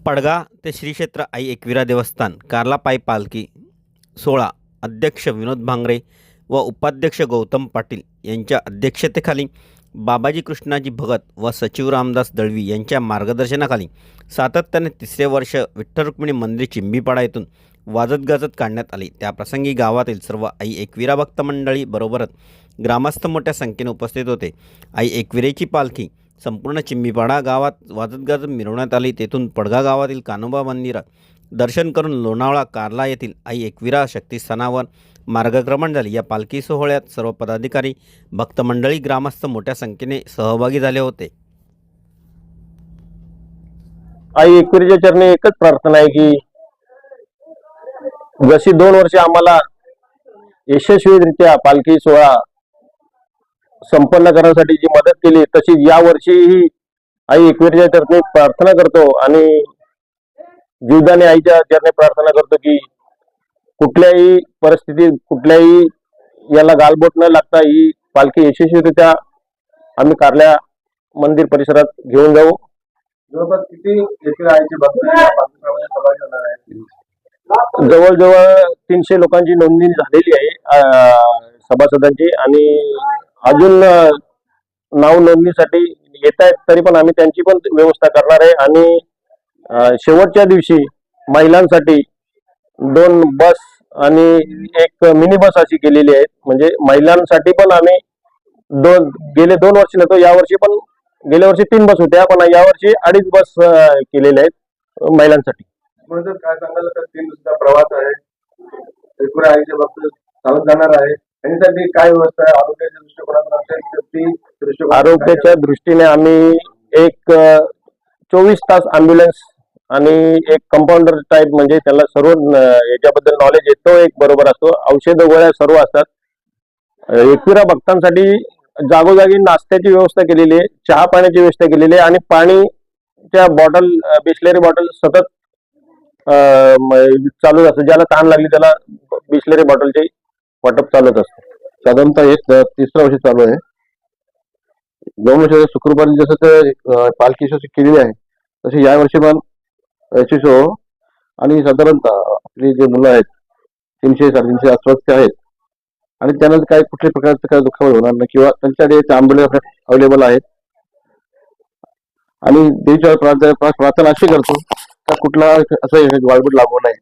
पडगा ते श्री क्षेत्र आई एकविरा देवस्थान कार्ला पायी पालखी सोहळा अध्यक्ष विनोद भांगरे व उपाध्यक्ष गौतम पाटील यांच्या अध्यक्षतेखाली बाबाजी कृष्णाजी भगत व सचिव रामदास दळवी यांच्या मार्गदर्शनाखाली सातत्याने तिसरे वर्ष विठ्ठल रुक्मिणी मंदिर चिंबीपाडा येथून वाजत गाजत काढण्यात आली। त्याप्रसंगी गावातील सर्व आई एकविरा भक्त मंडळी बरोबरच ग्रामस्थ मोठ्या संख्येने उपस्थित होते। आई एकविरेची पालखी संपूर्ण चिंबीपाडा गावात वाजत गाजत मिरवण्यात आली। तेथून पडगा गावातील कान्होबा मंदिरात दर्शन करून लोणावळा कार्ला येथील आई एकविरा शक्तिस्थानावर मार्गक्रमण झाले। या पालखी सोहळ्यात सर्व पदाधिकारी भक्त मंडळी ग्रामस्थ मोठ्या संख्येने सहभागी झाले होते। आई एकविरेच्या चरणी एकच प्रार्थना आहे की जशी 2 वर्ष आम्हाला यशस्वीरित्या पालखी सोहळा संपन्न करण्यासाठी जी मदत केली तशी या वर्षीही आई एकविरेच्या चरणी प्रार्थना करतो आणि जीवदानी आईच्या चरणी प्रार्थना करतो की कुठल्याही परिस्थितीत कुठल्याही याला गालबोट न लागता ही पालखी यशस्वीरित्या आम्ही कार्ला मंदिर परिसरात घेऊन जाऊ। जवळपास किती एकविरा आईचे भक्त या पालखीमध्ये सहभागी होणार आहेत? जवळजवळ 300 लोकांची नोंदणी झालेली आहे सभासदांची आणि अजून नाव नोंदणीसाठी येत आहेत, तरी पण आम्ही त्यांची पण व्यवस्था करणार आहे। आणि शेवटच्या दिवशी महिलांसाठी 2 बस आणि 1 मिनी बस अशी केलेली आहे। म्हणजे महिलांसाठी पण आम्ही गेले 2 वर्ष नव्हतो, यावर्षी पण गेल्या वर्षी 3 बस होत्या, पण यावर्षी 2.5 बस केलेल्या आहेत महिलांसाठी। म्हणून काय सांगाल तर 3 दिवसाचा प्रवास आहे, एकविरा आईचे भक्त चालत जाणार आहे, यांच्यासाठी काय व्यवस्था आहे? आरोग्याच्या दृष्टिकोनातून असेल आरोग्याच्या दृष्टीने आम्ही एक 24 तास ॲम्ब्युलन्स आणि एक कंपाऊंडर टाईप म्हणजे त्याला सर्व याच्याबद्दल नॉलेज येतो एक बरोबर असतो, औषध गोळ्या सर्व असतात। एकविरा भक्तांसाठी जागोजागी नाश्त्याची व्यवस्था केलेली आहे, चहा पाण्याची व्यवस्था केलेली आहे आणि पाणीच्या बॉटल बिस्लरी बॉटल सतत चालू असतं। ज्याला तहान लागली त्याला बिस्लरी बॉटलचे वाटप चालूच असतं। साधारणतः एक 3रं वर्ष चालू आहे। 2 वर्ष शुक्रवारी जसं ते पालखी यशस्वी केलेली आहे तसे या वर्षी पण यशस्वी हो आणि साधारणतः आपली जे मुलं आहेत 300-350 आसपासचे आहेत आणि त्यांना काही कुठल्याही प्रकारचं काही दुखापत होणार नाही किंवा त्यांच्याकडे ॲम्ब्युलन्स अवेलेबल आहेत। आणि देवीच्या प्रार्थना अशी करतो का कुठला असं वाळबीट लागू नये,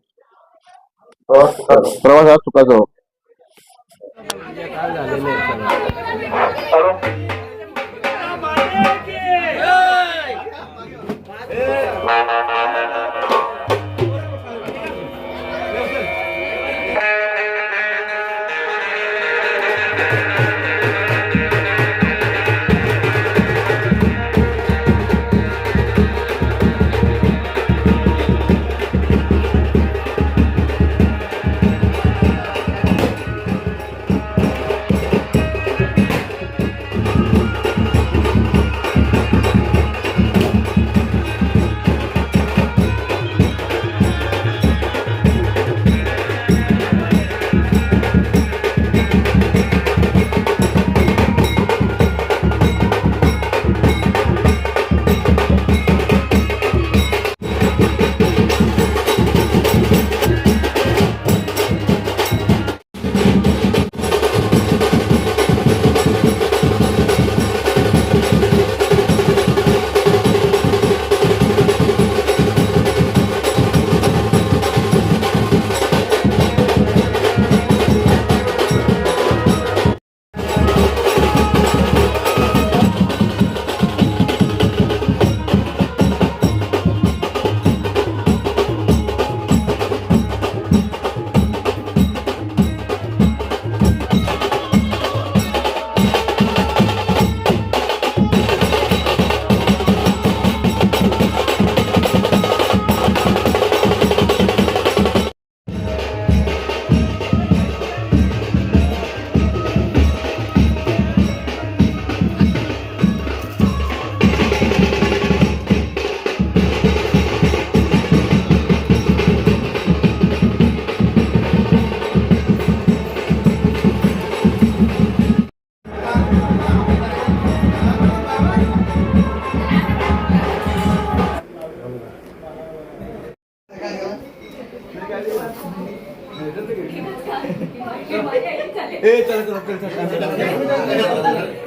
प्रवास हा चुकाचा हो। ए चला चला चला